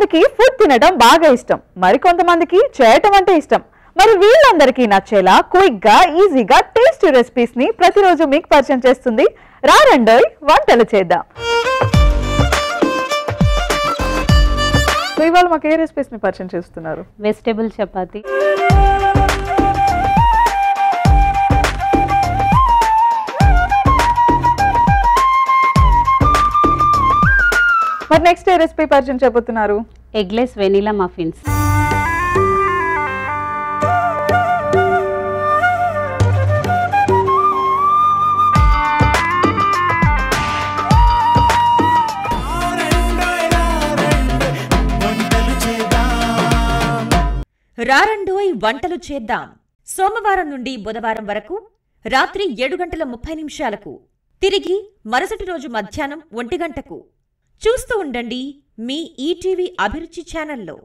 కొంతమందికి ఫుడ్ తినడం బాగా ఇష్టం, మరి కొంతమందికి చేయటం అంటే ఇష్టం. మరి వీళ్ళందరికీ నచ్చేలా క్విక్ గా ఈజీగా టేస్టీ రెసిపీస్ ని ప్రతిరోజు మీకు పరిచయం చేస్తుంది రారండోయ్ వంటలు చేద్దాం. ఇవాళ మాకు ఏ రెసిపీస్ ని పరిచయం చేస్తున్నారు? వెజిటబుల్ చపాతీ. మరి నెక్స్ట్ ఏ రెసిపీ పరిచయం చేయబోతున్నారు? Eggless vanilla muffins. రారండోయ్ వంటలు చేద్దాం. సోమవారం నుండి బుధవారం వరకు రాత్రి 7:30 తిరిగి మరుసటి రోజు మధ్యాహ్నం 1 గంటకు చూస్తూ ఉండండి మీ ఈటీవీ అభిరుచి ఛానల్లో.